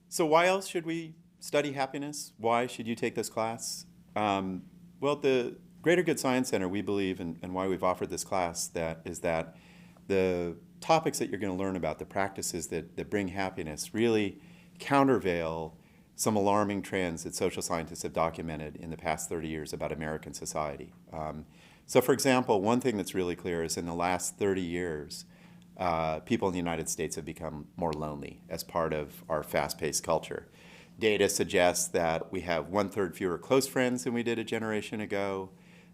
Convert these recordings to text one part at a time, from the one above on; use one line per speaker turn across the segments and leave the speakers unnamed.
So why else should we study happiness? Why should you take this class? Well, the Greater Good Science Center, we believe, and why we've offered this class, is that the topics that you're going to learn about, the practices that bring happiness, really countervail some alarming trends that social scientists have documented in the past 30 years about American society. So for example, one thing that's really clear is in the last 30 years, people in the United States have become more lonely as part of our fast-paced culture. Data suggests that we have 1/3 fewer close friends than we did a generation ago,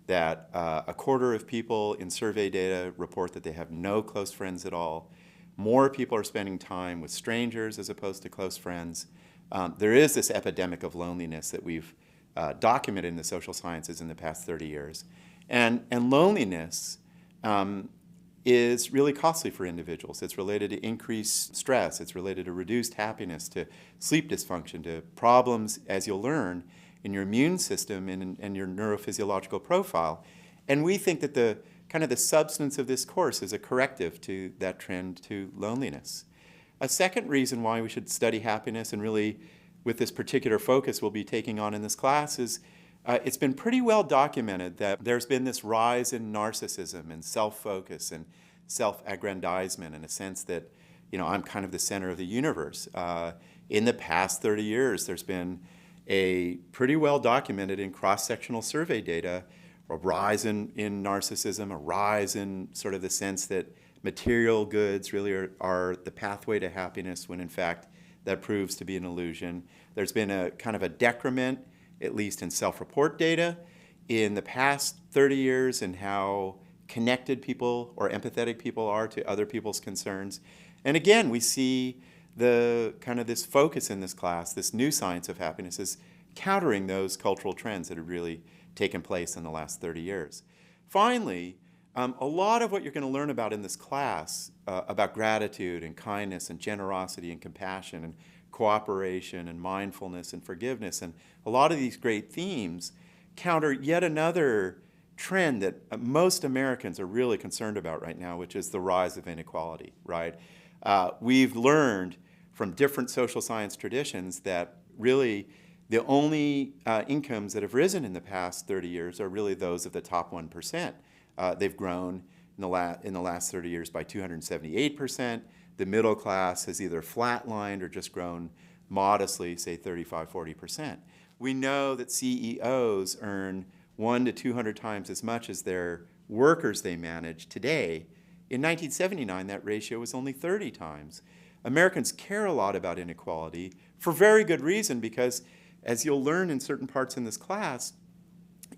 that a quarter of people in survey data report that they have no close friends at all. More people are spending time with strangers as opposed to close friends. There is this epidemic of loneliness that we've documented in the social sciences in the past 30 years. And loneliness is really costly for individuals. It's related to increased stress. It's related to reduced happiness, to sleep dysfunction, to problems, as you'll learn, in your immune system and your neurophysiological profile. And we think that the substance of this course is a corrective to that trend to loneliness. A second reason why we should study happiness, and really with this particular focus we'll be taking on in this class, is it's been pretty well documented that there's been this rise in narcissism and self-focus and self-aggrandizement, in a sense that, I'm kind of the center of the universe. In the past 30 years, there's been a pretty well documented in cross-sectional survey data a rise in narcissism, a rise in sort of the sense that material goods really are the pathway to happiness, when in fact that proves to be an illusion. There's been a kind of a decrement, at least in self-report data, in the past 30 years in how connected people or empathetic people are to other people's concerns. And again, we see the kind of this focus in this class, this new science of happiness, is countering those cultural trends that have really taken place in the last 30 years. Finally, a lot of what you're going to learn about in this class, about gratitude and kindness and generosity and compassion and cooperation and mindfulness and forgiveness, and a lot of these great themes counter yet another trend that most Americans are really concerned about right now, which is the rise of inequality, right? We've learned from different social science traditions that really the only incomes that have risen in the past 30 years are really those of the top 1%. They've grown in the last 30 years by 278%. The middle class has either flatlined or just grown modestly, say 35, 40%. We know that CEOs earn 1 to 200 times as much as their workers they manage today. In 1979, that ratio was only 30 times. Americans care a lot about inequality for very good reason, because as you'll learn in certain parts in this class,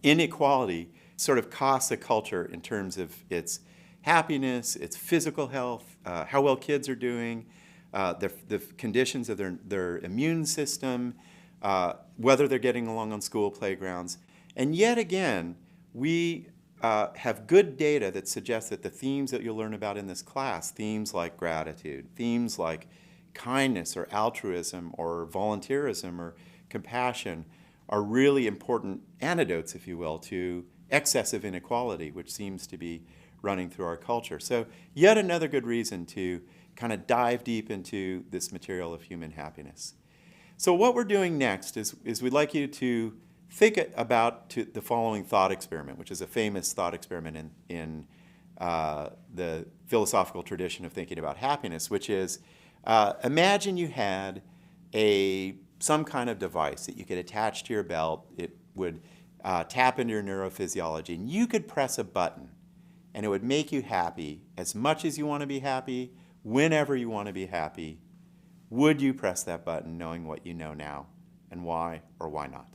inequality sort of costs a culture in terms of its happiness, its physical health, how well kids are doing, the conditions of their immune system, whether they're getting along on school playgrounds. And yet again, we have good data that suggests that the themes that you'll learn about in this class, themes like gratitude, themes like kindness or altruism or volunteerism or compassion, are really important antidotes, if you will, to excessive inequality, which seems to be running through our culture. So yet another good reason to kind of dive deep into this material of human happiness. So what we're doing next is we'd like you to think about the following thought experiment, which is a famous thought experiment in the philosophical tradition of thinking about happiness, which is imagine you had some kind of device that you could attach to your belt. It would tap into your neurophysiology, and you could press a button, and it would make you happy as much as you want to be happy, whenever you want to be happy. Would you press that button knowing what you know now, and why or why not?